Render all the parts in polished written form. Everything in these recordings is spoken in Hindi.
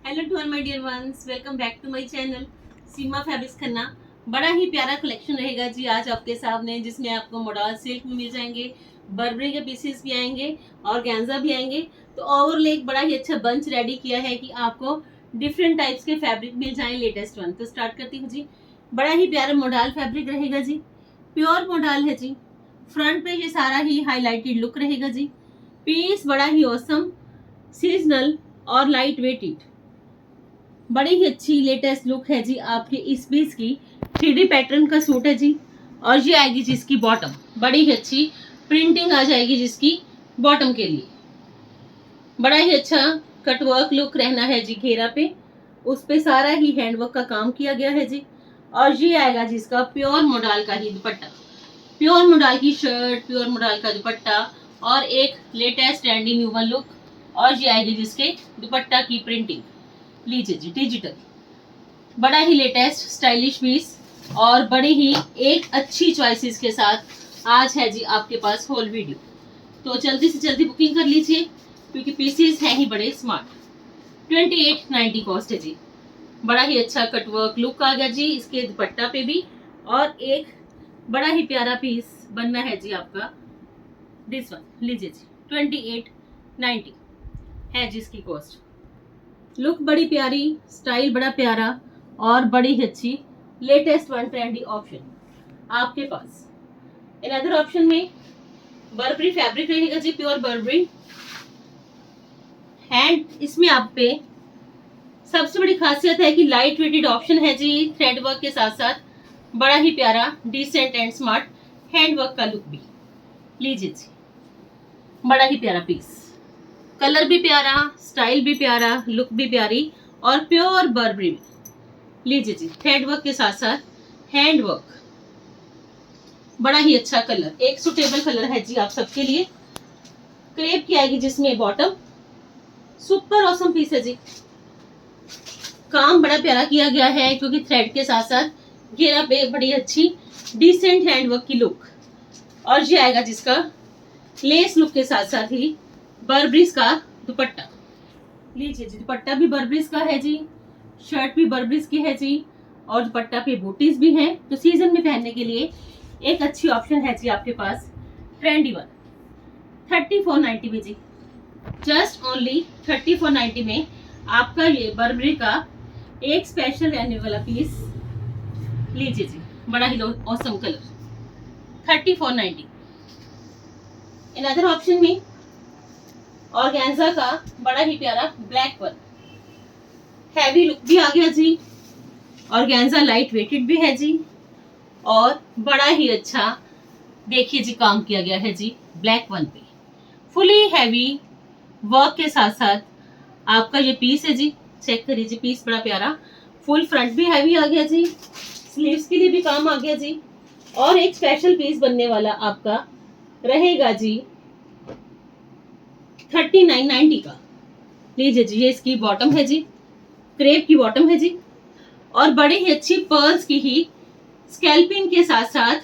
Hello to all my dear ones, welcome back to my channel Seema fabrics Khanna. बड़ा ही प्यारा कलेक्शन रहेगा जी आज आपके सामने, जिसमें आपको मॉडल सिल्क में मिल जाएंगे, बर्बरी के पीसेस भी आएंगे और गैंजा भी आएंगे। तो ओवरऑल एक बड़ा ही अच्छा बंच रेडी किया है कि आपको डिफरेंट टाइप्स के फैब्रिक मिल जाए, लेटेस्ट वन। तो स्टार्ट करती हूँ जी। बड़ा ही प्यारा मॉडल फैब्रिक रहेगा जी, प्योर मॉडल है जी। फ्रंट पे ये सारा ही हाईलाइटेड लुक रहेगा जी। पीस बड़ा ही ऑसम, सीजनल और लाइट वेटेड, बड़ी ही अच्छी लेटेस्ट लुक है जी आपके इस पीस की। 3D पैटर्न का सूट है जी, और ये आएगी जिसकी बॉटम, बड़ी ही अच्छी प्रिंटिंग आ जाएगी जिसकी बॉटम के लिए। बड़ा ही अच्छा कटवर्क लुक रहना है जी, घेरा पे उस पे सारा ही हैंडवर्क का काम किया गया है जी। और ये आएगा जिसका प्योर मोडाल का ही दुपट्टा, प्योर मोडाल की शर्ट, प्योर मोडाल का दुपट्टा और एक latest trendy new one look. और ये आएगी जिसके दुपट्टा की प्रिंटिंग, लीजिए जी, डिजिटल, बड़ा ही लेटेस्ट स्टाइलिश पीस और बड़ी ही एक अच्छी चॉइसेस के साथ आज है जी आपके पास होल वीडियो। तो जल्दी से जल्दी बुकिंग कर लीजिए क्योंकि पीसेस हैं ही बड़े स्मार्ट। 2890 कॉस्ट है जी। बड़ा ही अच्छा कटवर्क लुक आ गया जी इसके दुपट्टा पे भी, और एक बड़ा ही प्यारा पीस बनना है जी आपका दिस वन, लीजिए जी। 2890 है जी इसकी कॉस्ट। लुक बड़ी प्यारी, स्टाइल बड़ा प्यारा और बड़ी ही अच्छी लेटेस्ट वन ट्रेंडी ऑप्शन आपके पास। अनदर ऑप्शन में बर्बरी फैब्रिक रहेगा जी, प्योर बर्बरी हैंड। इसमें आप पे सबसे बड़ी खासियत है कि लाइट वेटेड ऑप्शन है जी, थ्रेड वर्क के साथ साथ बड़ा ही प्यारा decent and smart hand work का लुक भी, लीजिए जी। बड़ा ही प्यारा पीस, कलर भी प्यारा, स्टाइल भी प्यारा, लुक भी प्यारी और प्योर बर्बरी में, लीजिए जी। थ्रेड वर्क के साथ साथ हैंड वर्क, बड़ा ही अच्छा कलर, एक सुटेबल कलर है जी आप सबके लिए। क्रेप की आएगी जिसमें बॉटम, सुपर ऑसम पीस है जी। काम बड़ा प्यारा किया गया है क्योंकि थ्रेड के साथ साथ घेरा पे बड़ी अच्छी डिसेंट हैंड वर्क की लुक। और ये आएगा जिसका लेस लुक के साथ साथ ही बर्बरीज का दुपट्टा, लीजिए जी। दुपट्टा भी बर्बरीज का है जी, शर्ट भी बर्बरीज की है जी, और दुपट्टा पे बूटीज भी हैं। तो सीजन में पहनने के लिए एक अच्छी ऑप्शन है जी आपके पास, ट्रेंडी वन। 3490 में जी, जस्ट ओनली 3490 में आपका ये बर्बरी का एक स्पेशल रहने वाला पीस, लीजिए जी। बड़ा ही ऑसम कलर, 3490। अनदर ऑप्शन में ऑर्गेन्जा का बड़ा ही प्यारा ब्लैक वन, हैवी लुक भी आ गया जी। ऑर्गेन्जा लाइट वेटेड भी है जी, और बड़ा ही अच्छा देखिए जी काम किया गया है जी ब्लैक वन पे, फुली हैवी वर्क के साथ साथ आपका ये पीस है जी। चेक करिए जी, पीस बड़ा प्यारा, फुल फ्रंट भी हैवी आ गया जी, स्लीव्स के लिए भी काम आ गया जी, और एक स्पेशल पीस बनने वाला आपका रहेगा जी 3990 का, लीजिए जी। ये इसकी बॉटम है जी, क्रेप की बॉटम है जी, और बड़ी ही अच्छी पर्ल्स की ही स्कैल्पिंग के साथ साथ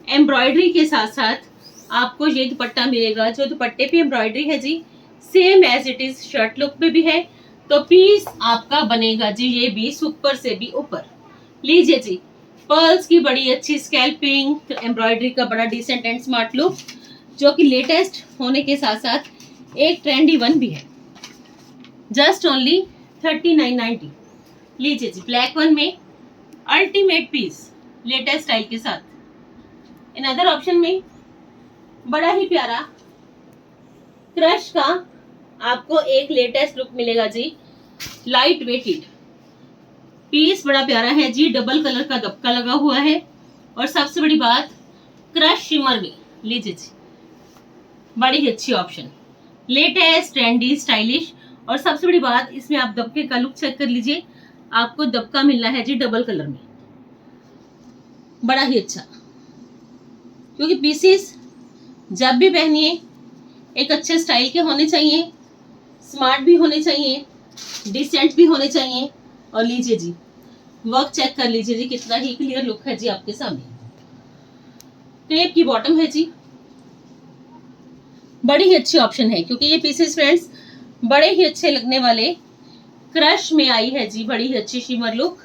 एम्ब्रॉयडरी के साथ साथ आपको ये दुपट्टा मिलेगा। जो दुपट्टे पे एम्ब्रॉयडरी है जी same as it is shirt look पे भी है। तो पीस आपका बनेगा जी ये भी ऊपर से भी ऊपर, लीजिए जी। पर्ल्स की बड़ी अच्छी स्कैल्पिंग, एम्ब्रॉयडरी का बड़ा डिसेंट एंड स्मार्ट लुक, जो कि लेटेस्ट होने के साथ साथ एक ट्रेंडी वन भी है। जस्ट ओनली 3990, लीजिए जी। ब्लैक वन में अल्टीमेट पीस लेटेस्ट स्टाइल के साथ। अनदर ऑप्शन में बड़ा ही प्यारा क्रश का आपको एक लेटेस्ट लुक मिलेगा जी, लाइट वेटेड पीस बड़ा प्यारा है जी, डबल कलर का दबका लगा हुआ है, और सबसे बड़ी बात क्रश शिमर में, लीजिए जी। बड़ी ही अच्छी ऑप्शन, लेटेस्ट ट्रेंडी स्टाइलिश, और सबसे बड़ी बात इसमें आप दबके का लुक चेक कर लीजिए, आपको दबका मिलना है जी डबल कलर में, बड़ा ही अच्छा। क्योंकि पीसेस जब भी पहनिए एक अच्छे स्टाइल के होने चाहिए, स्मार्ट भी होने चाहिए, डिसेंट भी होने चाहिए। और लीजिए जी, वर्क चेक कर लीजिए जी, कितना ही क्लियर लुक है जी आपके सामने। क्रेप की बॉटम है जी, बड़ी ही अच्छी ऑप्शन है क्योंकि ये पीसेस फ्रेंड्स बड़े ही अच्छे लगने वाले क्रश में आई है जी बड़ी ही अच्छी शिमर लुक,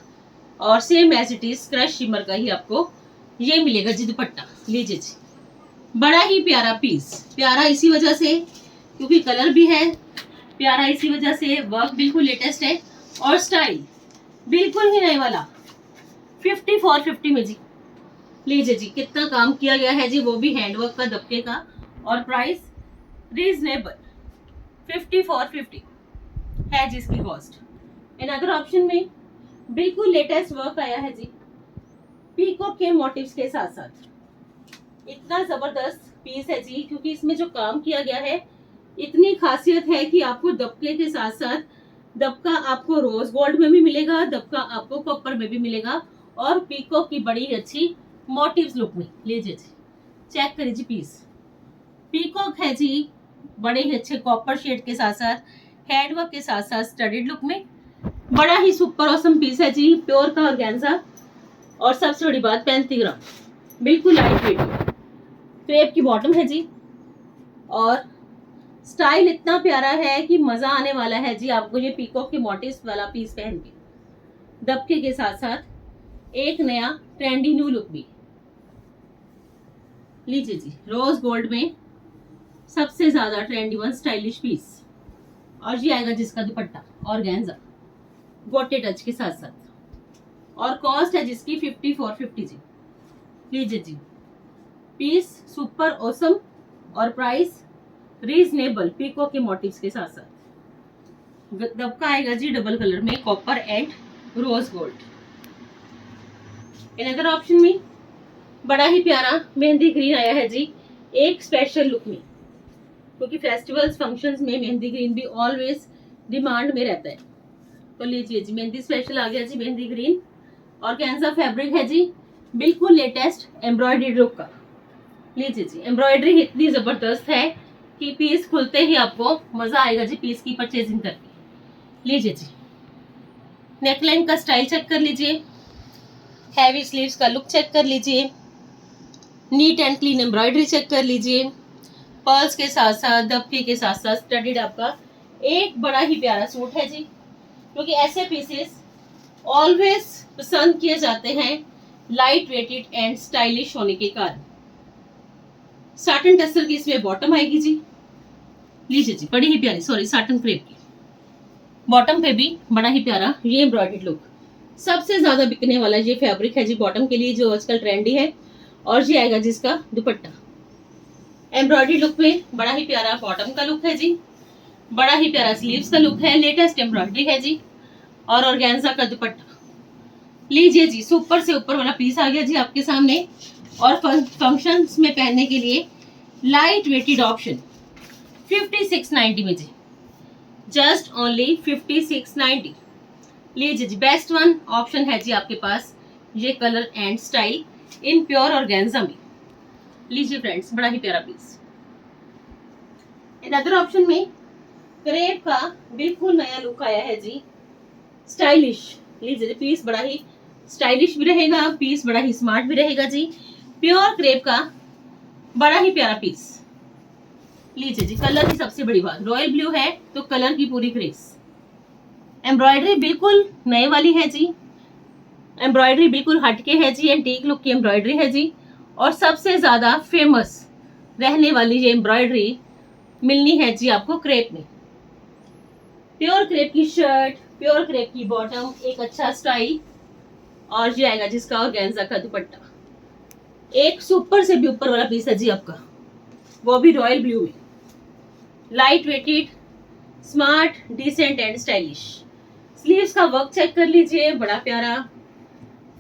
और same as it is crush shimmer का ही आपको ये मिलेगा जी दुपट्टा। लीजिए जी, बड़ा ही प्यारा पीस, प्यारा इसी वजह से क्योंकि कलर भी है प्यारा, इसी वजह से वर्क बिल्कुल लेटेस्ट है और स्टाइल बिल्कुल ही नए वाला 50 में जी। लीजिए जी, कितना काम किया गया है जी, वो भी हैंडवर्क का दबके का, और प्राइस रीजनेबल 50 है जी इसकी कॉस्ट। अनदर ऑप्शन में बिल्कुल लेटेस्ट वर्क आया है जी पीकॉक के मोटिव्स के साथ साथ। इतना जबरदस्त पीस है जी, क्योंकि इसमें जो काम किया गया है इतनी खासियत है कि आपको दबके के साथ साथ दबका आपको रोज गोल्ड में भी मिलेगा, दबका आपको कॉपर में भी मिलेगा, और पीकॉक की बड़ी अच्छी मोटिव्स लुक में। लीजिए जी, चेक करिए जी पीस, पीकॉक है जी बड़े ही अच्छे कॉपर शेड के साथ साथ हैंडवर्क के साथ साथ स्टडीड लुक में। बड़ा ही सुपर ऑसम पीस है जी, प्योर का ऑर्गेन्जा, और सबसे बड़ी बात 35 ग्राम, बिल्कुल लाइट वेट। क्रेप की बॉटम है जी, और स्टाइल इतना प्यारा है कि मजा आने वाला है जी आपको ये पीकॉक के मोटिव्स वाला पीस पहन के, दबके के साथ साथ एक नया ट्रेंडी न्यू लुक भी। लीजिए जी, रोज गोल्ड में सबसे ज्यादा ट्रेंडी वन स्टाइलिश पीस, और ये आएगा जिसका दुपट्टा ऑर्गेन्जा गोटे टच के साथ साथ, और कॉस्ट है जिसकी 5450 जी। लीजिए जी, पीस सुपर ऑसम और प्राइस रीजनेबल पीकॉक के मोटिव्स के साथ साथ। दबका आएगा जी डबल कलर में, copper and rose gold. Another option में बड़ा ही प्यारा मेहंदी ग्रीन आया है जी एक स्पेशल लुक में, क्योंकि फेस्टिवल्स फंक्शंस में मेहंदी ग्रीन भी ऑलवेज डिमांड में रहता है। तो लीजिए जी, मेहंदी स्पेशल आ गया जी मेहंदी ग्रीन, और कैंसा फैब्रिक है जी बिल्कुल लेटेस्ट एम्ब्रॉयडरी लुक का। लीजिए जी, एम्ब्रॉयडरी इतनी जबरदस्त है कि पीस खुलते ही आपको मजा आएगा जी पीस की परचेजिंग करके। लीजिए जी, नेकलाइन का स्टाइल चेक कर लीजिए, हैवी स्लीव्स का लुक चेक कर लीजिए, neat and clean embroidery check कर लीजिए, पर्ल्स के साथ साथ दबके के साथ साथ स्टडीड आपका एक बड़ा ही प्यारा सूट है जी, क्योंकि ऐसे पीसेस ऑलवेज पसंद किए जाते हैं लाइट वेटेड एंड स्टाइलिश होने के कारण। साटन टस्सर की इसमें बॉटम आएगी जी। लीजिए जी, बड़ी ही प्यारी, सॉरी साटन क्रेप की बॉटम पे भी बड़ा ही प्यारा ये एम्ब्रॉयडर्ड लुक। सबसे ज्यादा बिकने वाला ये फैब्रिक है जी बॉटम के लिए, जो आजकल ट्रेंडी है, और ये आएगा जिसका दुपट्टा एम्ब्रॉयडरी लुक में। बड़ा ही प्यारा बॉटम का लुक है जी, बड़ा ही प्यारा स्लीव्स का लुक है, लेटेस्ट एम्ब्रॉयडरी है जी, और ऑर्गेन्जा का दुपट्टा। लीजिए जी, सुपर से ऊपर वाला पीस आ गया जी आपके सामने, और फंक्शंस में पहनने के लिए लाइट वेटेड ऑप्शन 5690 में जी, जस्ट ओनली 5690। लीजिए जी, बेस्ट वन ऑप्शन है जी आपके पास ये colour and style in pure organza में। लीजिए फ्रेंड्स, बड़ा ही प्यारा पीस। अनदर ऑप्शन में क्रेप का बिल्कुल नया लुक आया है जी, स्टाइलिश। लीजिए, पीस बड़ा ही स्टाइलिश भी रहेगा, पीस बड़ा ही स्मार्ट भी रहेगा जी, प्योर क्रेप का बड़ा ही प्यारा पीस। लीजिए जी, कलर की सबसे बड़ी बात, रॉयल ब्लू है तो कलर की पूरी ग्रेस। एम्ब्रॉयडरी बिल्कुल नए वाली है जी, एम्ब्रॉयडरी बिल्कुल हटके है जी, एंटीक लुक की एम्ब्रॉयडरी है जी, और सबसे ज्यादा फेमस रहने वाली ये एम्ब्रॉयडरी मिलनी है जी आपको क्रेप में। प्योर क्रेप की शर्ट, प्योर क्रेप की बॉटम, एक अच्छा स्टाइल, और ये आएगा जिसका ऑर्गेन्जा का दुपट्टा। एक सुपर से भी ऊपर वाला पीस है जी आपका, वो भी रॉयल ब्लू में, light weighted, smart, decent and stylish. Sleeves का वर्क चेक कर लीजिए, बड़ा प्यारा।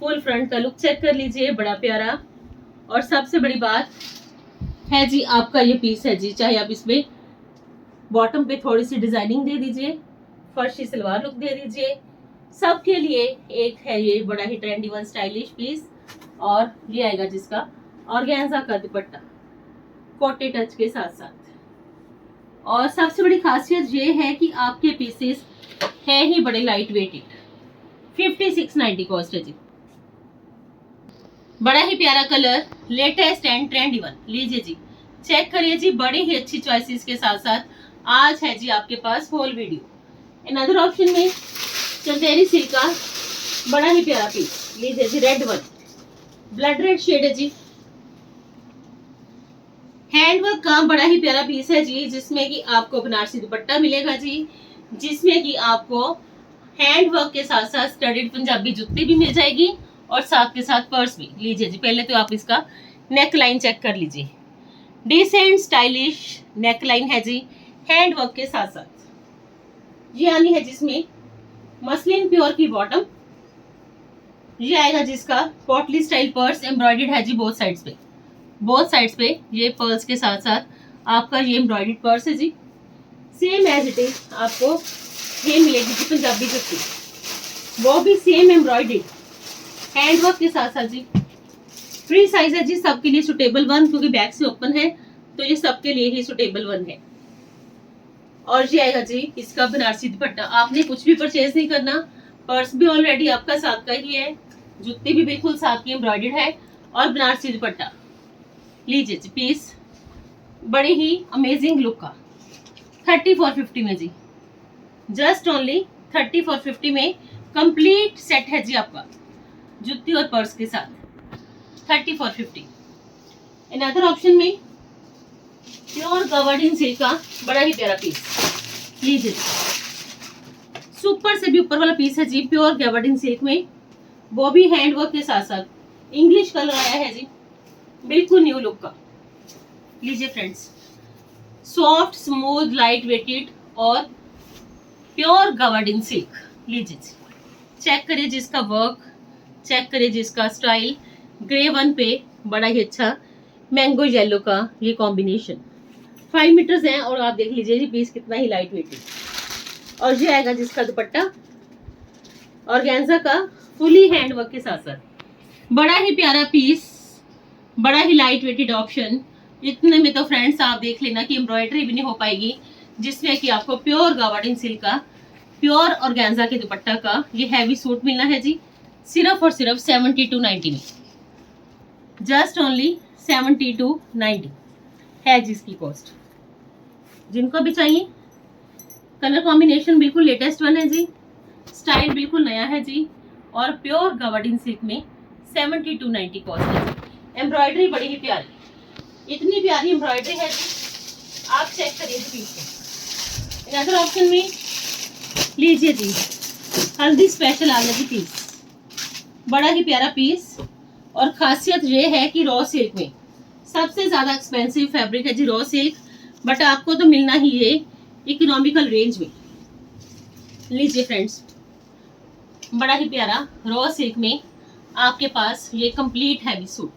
फुल फ्रंट का लुक चेक कर लीजिए, बड़ा प्यारा। और सबसे बड़ी बात है जी आपका ये पीस है जी, चाहे आप इसमें बॉटम पे थोड़ी सी डिजाइनिंग दे दीजिए, फर्शी सलवार लुक दे दीजिए, सबके लिए एक है ये बड़ा ही ट्रेंडी वन स्टाइलिश पीस। और ये आएगा जिसका ऑर्गेन्जा का दुपट्टा कोटे टच के साथ साथ। और सबसे बड़ी खासियत ये है कि आपके पीसेस है ही बड़े लाइट वेटेड। 5690 कॉस्ट है जी, बड़ा ही प्यारा colour, latest and trendy one. लीजिए जी, चेक करिए जी, बड़ी ही अच्छी चॉइसेस के साथ साथ आज है जी आपके पास होल वीडियो। अनदर ऑप्शन में चंदेरी सिल्क का बड़ा ही प्यारा पीस, लीजिए जी, red one, blood red shade है जी। हैंडवर्क का बड़ा ही प्यारा पीस है जी, जिसमें कि आपको बनारसी दुपट्टा मिलेगा जी, जिसमें कि आपको हैंडवर्क के साथ साथ स्टडीड पंजाबी जुत्ती भी मिल जाएगी और साथ के साथ पर्स भी। लीजिए जी, पहले तो आप इसका नेक लाइन चेक कर लीजिए, डिसेंट स्टाइलिश नेक लाइन है जी, हैंडवर्क के साथ साथ। ये आनी है जिसमें मसलिन प्योर की बॉटम, ये आएगा जिसका पोटली स्टाइल पर्स एम्ब्रॉयडर्ड है जी बोथ साइड्स पे, बोथ साइड्स पे ये पर्स के साथ साथ आपका ये एम्ब्रॉयडर्ड पर्स है जी। सेम एज इट इज आपको ये मिलेगी जी पंजाबी जुत्ती, वो भी सेम एम्ब्रॉयडर्ड हैंडवर्क के साथ साथ जी। फ्री साइज है जी, सबके लिए सुटेबल वन, क्योंकि बैक से ओपन है तो ये सबके लिए ही सुटेबल वन है। और ये आएगा जी इसका बनारसी दुपट्टा। आपने कुछ भी परचेज नहीं करना, पर्स भी ऑलरेडी आपका साथ का ही है, जुत्ती भी बिल्कुल साथ की एम्ब्रॉयडर्ड है और बनारसी दुपट्टा। लीजिए जी, पीस बड़े ही अमेजिंग लुक का 3450 में जी, जस्ट ओनली 3450 में कंप्लीट सेट है जी आपका, जुत्ती और पर्स के साथ 3450। अनदर ऑप्शन में प्योर गवर्डिन सिल्क का बड़ा ही प्यारा पीस, लीजिए सुपर से भी ऊपर वाला पीस है जी, प्योर गवर्डिन सिल्क में, वो भी हैंडवर्क के साथ साथ इंग्लिश कलर आया है जी, बिल्कुल न्यू लुक का। लीजिए friends, soft smooth light weighted और प्योर गवर्डिन सिल्क। लीजिए चेक करिए जिसका वर्क, चेक करिए जिसका स्टाइल, ग्रे वन पे बड़ा ही अच्छा मैंगो येलो का ये कॉम्बिनेशन, 5 मीटर्स है और आप देख लीजिए जी पीस कितना ही लाइट वेटेड। और ये आएगा जिसका दुपट्टा ऑर्गेन्जा का फुली हैंडवर्क के साथ साथ, बड़ा ही प्यारा पीस, बड़ा ही लाइट वेटेड ऑप्शन। इतने में तो फ्रेंड्स आप देख लेना कि एम्ब्रॉयडरी भी नहीं हो पाएगी, जिसमें कि आपको प्योर गवर्डिन सिल्क का प्योर ऑर्गेन्जा के दुपट्टा का ये हैवी सूट मिलना है जी, सिर्फ और सिर्फ 7290 में, जस्ट ओनली 7290 है जिसकी कॉस्ट। जिनको भी चाहिए, कलर कॉम्बिनेशन बिल्कुल लेटेस्ट वन है जी, स्टाइल बिल्कुल नया है जी, और प्योर गवर्डिन सिल्क में 7290 कॉस्ट है। एम्ब्रॉयडरी बड़ी ही प्यारी, इतनी प्यारी एम्ब्रॉयडरी है जी, आप चेक करिए जी पीस को। अदर ऑप्शन में लीजिए जी, हल्दी स्पेशल आ गया जी पीस, बड़ा ही प्यारा पीस। और खासियत ये है कि रॉ सिल्क में सबसे ज्यादा एक्सपेंसिव फैब्रिक है जी रॉ सिल्क, बट आपको तो मिलना ही है इकोनॉमिकल रेंज में। लीजिए फ्रेंड्स, बड़ा ही प्यारा रॉ सिल्क में आपके पास ये complete heavy suit,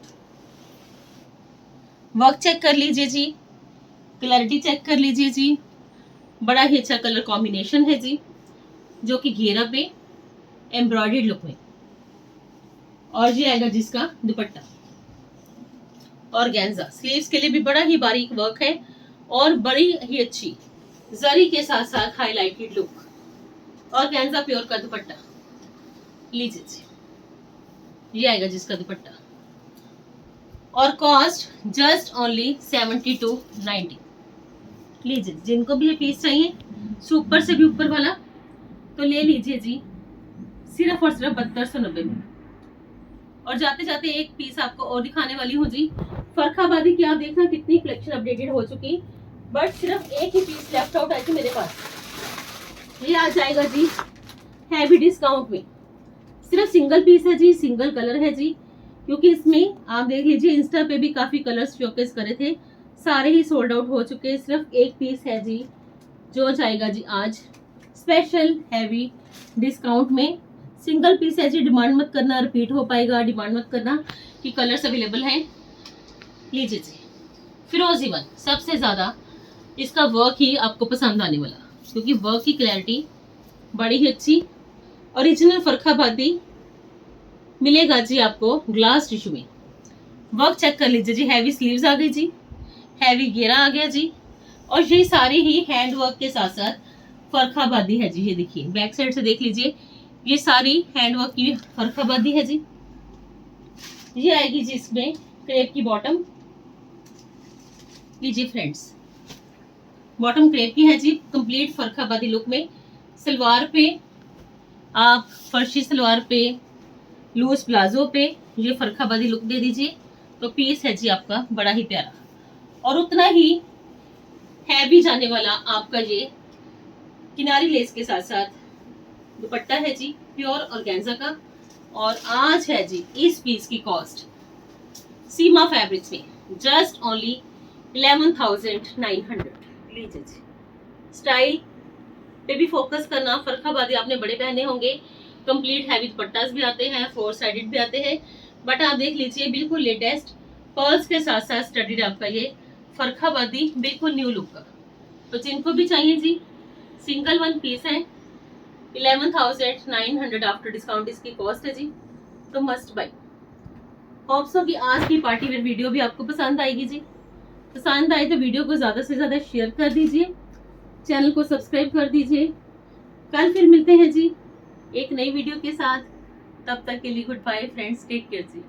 work check कर लीजिए जी, क्लैरिटी चेक कर लीजिए जी, बड़ा ही अच्छा कलर कॉम्बिनेशन है जी, जो कि घेरा पे एम्ब्रॉयडर्ड लुक में। और ये आएगा जिसका दुपट्टा ऑर्गेन्जा, स्लीव्स के लिए भी बड़ा ही बारीक वर्क है और बड़ी ही अच्छी जरी के साथ साथ हाईलाइटेड लुक, ऑर्गेन्जा प्योर का दुपट्टा। लीजिए जी, ये आएगा जिसका दुपट्टा और कॉस्ट जस्ट ओनली 7290। लीजिए, जिनको भी ये पीस चाहिए सुपर से भी ऊपर वाला तो ले लीजिए जी, सिर्फ और सिर्फ 7290 में। और जाते जाते एक पीस आपको और दिखाने वाली हूँ जी, फरखाबादी की। आप देखना कितनी कलेक्शन अपडेटेड हो चुकी, बट सिर्फ एक ही पीस लेफ्ट आउट है मेरे पास। ये आ जाएगा जी हैवी डिस्काउंट में, सिर्फ सिंगल पीस है जी, सिंगल कलर है जी, क्योंकि इसमें आप देख लीजिए इंस्टा पे भी काफी कलर्स शोकेस करे थे, सारे ही सोल्ड आउट हो चुके हैं। सिर्फ एक पीस है जी जो जाएगा जी आज स्पेशल हैवी डिस्काउंट में, सिंगल पीस है जी। डिमांड मत करना, रिपीट हो पाएगा, डिमांड मत करना कि कलर्स अवेलेबल हैं। लीजिए जी, फिरोजी वन, सबसे ज्यादा इसका वर्क ही आपको पसंद आने वाला, क्योंकि वर्क की क्लैरिटी बड़ी ही अच्छी, ओरिजिनल फरखाबादी मिलेगा जी आपको ग्लास टिश्यू में। वर्क चेक कर लीजिए जी, हैवी स्लीव्स आ गई जी, हैवी घेरा आ गया जी, और ये सारी ही हैंड वर्क के साथ साथ फरखाबादी है जी। ये देखिए बैक साइड से देख लीजिए, ये सारी हैंडवर्क की फरखाबादी है जी। ये आएगी जी इसमें क्रेप की बॉटम। लीजिए फ्रेंड्स, बॉटम क्रेप की है जी, कंप्लीट फरखाबादी लुक में। सलवार पे आप फर्शी सलवार पे, लूज प्लाजो पे ये फरखाबादी लुक दे दीजिए तो पीस है जी आपका बड़ा ही प्यारा। और उतना ही हैवी जाने वाला आपका ये किनारी लेस के साथ साथ दुपट्टा है जी प्योर ऑर्गेन्जा का। और आज है जी इस पीस की कॉस्ट सीमा फैब्रिक्स में जस्ट ओनली 11,900। लीजिए जी। स्टाइल पे भी फोकस करना, फरखाबादी आपने बड़े पहने होंगे, कंप्लीट हैवी दुपट्टास भी आते हैं, 4 साइडेड भी आते हैं, बट आप देख लीजिए बिल्कुल लेटेस्ट पर्ल्स के साथ साथ स्टडीड आपका ये फरखाबादी बिल्कुल न्यू लुक का। तो जिनको भी चाहिए जी सिंगल वन पीस है, 11,900 आफ्टर डिस्काउंट इसकी कॉस्ट है जी, तो मस्ट बाई। होप्सो की आज की पार्टी वेयर वीडियो भी आपको पसंद आएगी जी। पसंद आए तो वीडियो को ज़्यादा से ज़्यादा शेयर कर दीजिए, चैनल को सब्सक्राइब कर दीजिए। कल फिर मिलते हैं जी एक नई वीडियो के साथ, तब तक के लिए good bye friends, take care जी।